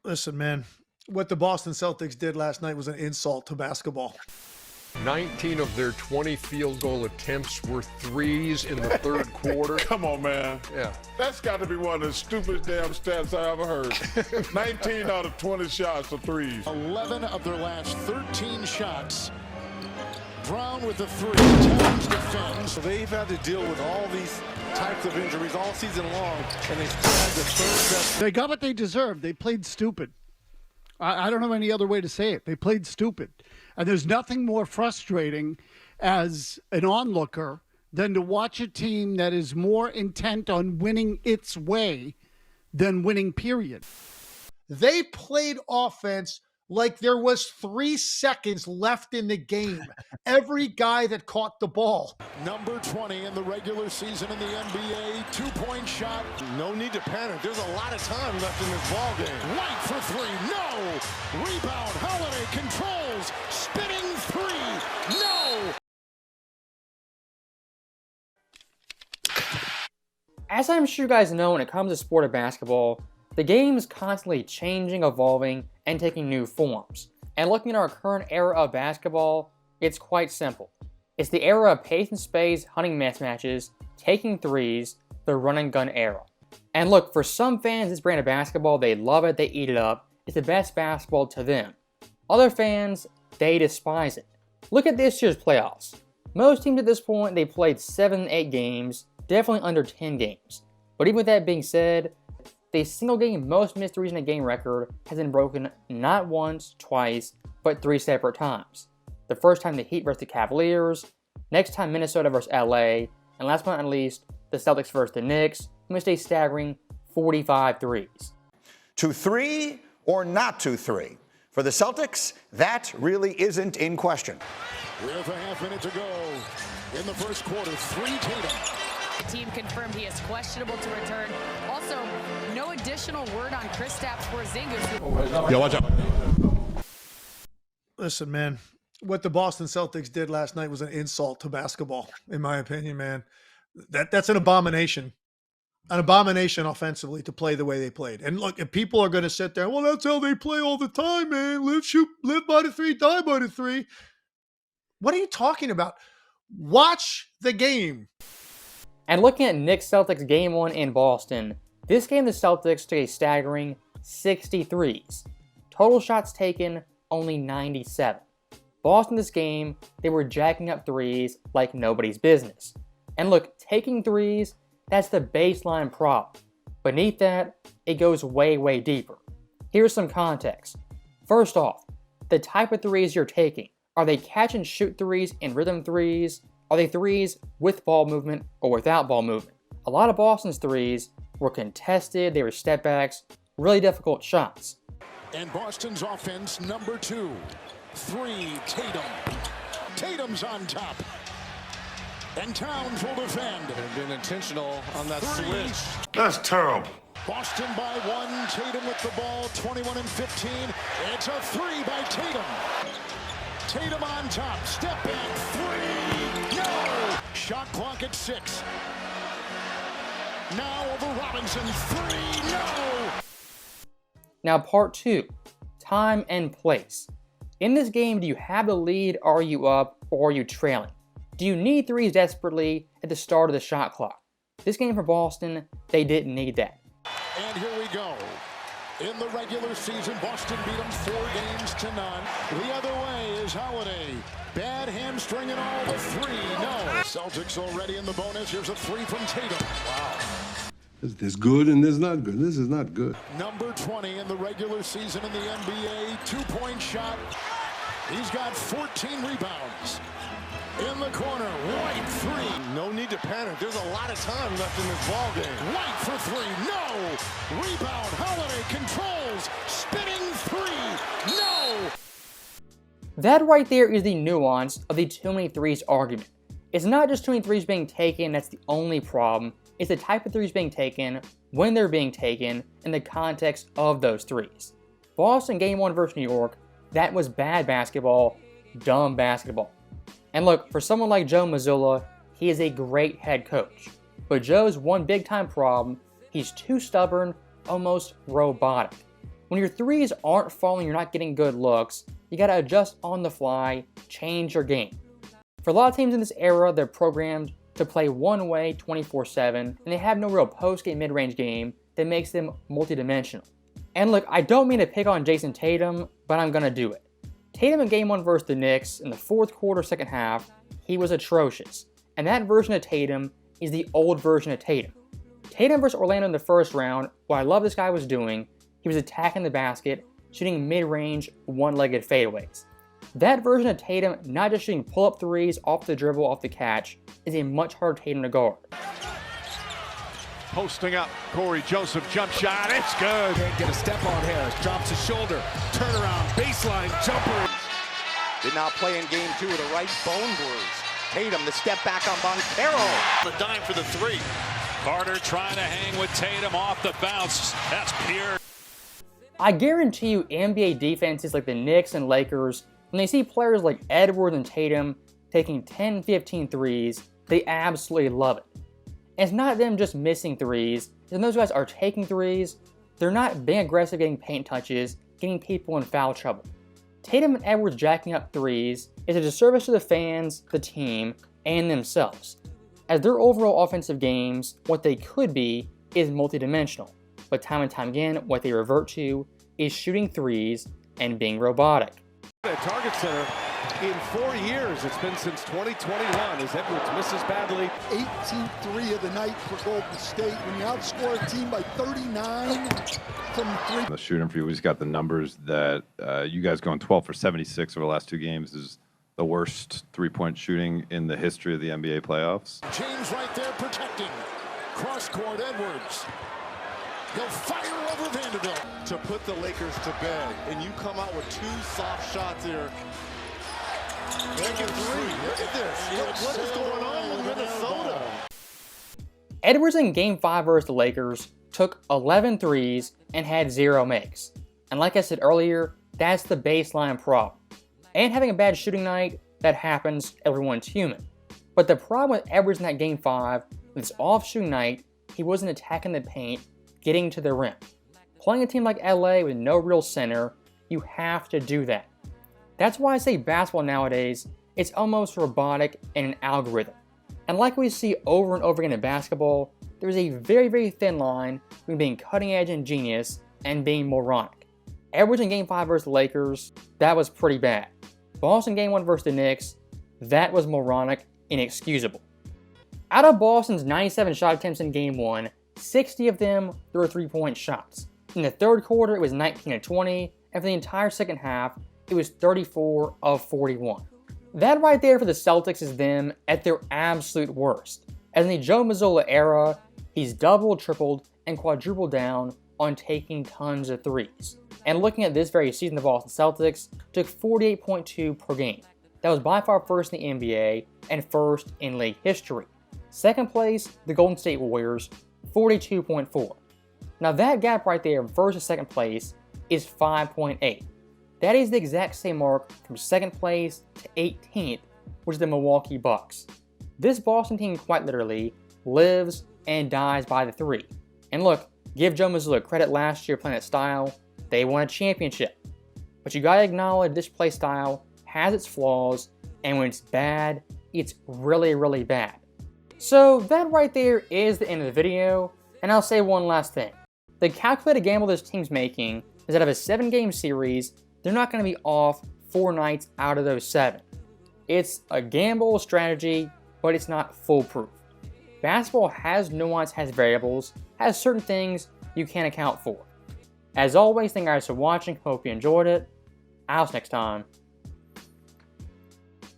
Listen, man, what the Boston Celtics did last night was an insult to basketball. 19 of their 20 field goal attempts were threes in the third quarter. Come on, man. Yeah. That's got to be one of the stupidest damn stats I ever heard. 19 out of 20 shots are threes. 11 of their last 13 shots. Brown with the three. Towns defends. So they've had to deal with all these types of injuries all season long, and they still had the third best. They got what they deserved. They played stupid. I don't know any other way to say it. They played stupid. And there's nothing more frustrating as an onlooker than to watch a team that is more intent on winning its way than winning, period. They played offense like there was 3 seconds left in the game. Every guy that caught the ball. Number 20 in the regular season in the NBA. 2-point shot. No need to panic. There's a lot of time left in this ball game. White for three. No. Rebound. Holiday controls. Spinning three. No. As I'm sure you guys know, when it comes to sport of basketball, the game is constantly changing, evolving, and taking new forms. And looking at our current era of basketball, it's quite simple. It's the era of pace and space, hunting mismatches, taking threes, the run and gun era. And look, for some fans, this brand of basketball, they love it, they eat it up. It's the best basketball to them. Other fans, they despise it. Look at this year's playoffs. Most teams at this point, they played 7 and 8 games, definitely under 10 games. But even with that being said, the single game most missed threes in a game record has been broken not once, twice, but 3 separate times. The first time the Heat versus the Cavaliers, next time Minnesota versus LA, and last but not least, the Celtics versus the Knicks, who missed a staggering 45 threes. 2-3 or not 2-3? For the Celtics, that really isn't in question. With a half minute to go in the first quarter. 3 Tatum. The team confirmed he is questionable to return. Also, no additional word on Kristaps Porzingis. Yo, watch out. Listen, man, what the Boston Celtics did last night was an insult to basketball, in my opinion, man. That's an abomination. An abomination offensively to play the way they played. And look, if people are going to sit there, well, that's how they play all the time, man. Live by the 3, die by the 3. What are you talking about? Watch the game. And looking at Knicks-Celtics Game 1 in Boston, this game the Celtics took a staggering 63s. Total shots taken, only 97. Boston this game, they were jacking up threes like nobody's business. And look, taking threes, that's the baseline problem. Beneath that, it goes way, way deeper. Here's some context. First off, the type of threes you're taking. Are they catch and shoot threes and rhythm threes? Are they threes with ball movement or without ball movement? A lot of Boston's threes were contested, they were step backs, really difficult shots. And Boston's offense, number 2. 3, Tatum. Tatum's on top. And Towns will defend. They've been intentional on that switch. That's terrible. Boston by 1. Tatum with the ball, 21 and 15. It's a 3 by Tatum. Tatum on top. Step back. 3. No. Shot clock at 6. Now over Robinson. 3. No. Now part 2, time and place. In this game, do you have the lead, are you up, or are you trailing? Do you need threes desperately at the start of the shot clock? This game for Boston, they didn't need that. And here we go. In the regular season, Boston beat them 4 games to none. The other way is Holiday. Bad hamstring and all, the 3. No. Celtics already in the bonus. Here's a 3 from Tatum. Wow. There's good and there's not good. This is not good. Number 20 in the regular season in the NBA. 2-point shot. He's got 14 rebounds. In the corner, White 3. No need to panic. There's a lot of time left in this ball game. White for 3. No. Rebound. Holiday controls. Spinning 3. No. That right there is the nuance of the too many threes argument. It's not just too many threes being taken that's the only problem. It's the type of threes being taken, when they're being taken, in the context of those threes. Boston Game 1 versus New York, that was bad basketball, dumb basketball. And look, for someone like Joe Mazzulla, he is a great head coach. But Joe's one big time problem, he's too stubborn, almost robotic. When your threes aren't falling, you're not getting good looks, you gotta adjust on the fly, change your game. For a lot of teams in this era, they're programmed to play one way 24/7, and they have no real post-game mid-range game that makes them multidimensional. And look, I don't mean to pick on Jason Tatum, but I'm gonna do it. Tatum in Game 1 versus the Knicks, in the fourth quarter, second half, he was atrocious. And that version of Tatum is the old version of Tatum. Tatum versus Orlando in the first round, what I love this guy was doing, he was attacking the basket, shooting mid-range, one-legged fadeaways. That version of Tatum, not just shooting pull-up threes off the dribble, off the catch, is a much harder Tatum to guard. Posting up, Corey Joseph, jump shot, it's good. Can't get a step on Harris, drops his shoulder, turnaround, baseline jumper. Did not play in Game 2 with a right bone bruise. Tatum, the step back on Boncaro. The dime for the three. Carter trying to hang with Tatum off the bounce. That's pure. I guarantee you NBA defenses like the Knicks and Lakers, when they see players like Edwards and Tatum taking 10-15 threes, they absolutely love it. And it's not them just missing threes, and those guys are taking threes, they're not being aggressive getting paint touches, getting people in foul trouble. Tatum and Edwards jacking up threes is a disservice to the fans, the team, and themselves. As their overall offensive games, what they could be is multidimensional, but time and time again, what they revert to is shooting threes and being robotic. At Target Center in 4 years, it's been since 2021 as Edwards misses badly. 18-3 of the night for Golden State. When you outscore a team by 39 from three. The shooting for you, we just got the numbers that you guys going 12 for 76 over the last 2 games is the worst three-point shooting in the history of the NBA playoffs. James right there protecting. Cross-court Edwards. He'll fire over Vanderbilt. To put the Lakers to bed, and you come out with 2 soft shots here. Make it 3. Look at this. What is going on with Minnesota? Edwards in Game 5 versus the Lakers took 11 threes and had 0 makes. And like I said earlier, that's the baseline problem. And having a bad shooting night, that happens, everyone's human. But the problem with Edwards in that Game 5, with his off shooting night, he wasn't attacking the paint, getting to the rim. Playing a team like LA with no real center, you have to do that. That's why I say basketball nowadays, it's almost robotic and an algorithm. And like we see over and over again in basketball, there's a very, very thin line between being cutting edge and genius and being moronic. Edwards in Game 5 versus the Lakers, that was pretty bad. Boston Game 1 versus the Knicks, that was moronic, inexcusable. Out of Boston's 97 shot attempts in Game 1, 60 of them were 3-point shots. In the third quarter, it was 19 of 20, and for the entire second half, it was 34 of 41. That right there for the Celtics is them at their absolute worst. As in the Joe Mazzulla era, he's doubled, tripled, and quadrupled down on taking tons of threes. And looking at this very season, the Boston Celtics took 48.2 per game. That was by far first in the NBA and first in league history. Second place, the Golden State Warriors, 42.4. Now that gap right there from first to second place is 5.8. That is the exact same mark from second place to 18th, which is the Milwaukee Bucks. This Boston team quite literally lives and dies by the three. And look, give Joe Mazzulla credit last year playing that style, they won a championship. But you gotta acknowledge this play style has its flaws, and when it's bad, it's really, really bad. So that right there is the end of the video, and I'll say one last thing. The calculated gamble this team's making is that out of a 7-game series, they're not going to be off 4 nights out of those 7. It's a gamble strategy, but it's not foolproof. Basketball has nuance, has variables, has certain things you can't account for. As always, thank you guys for watching, hope you enjoyed it. I'll see you next time.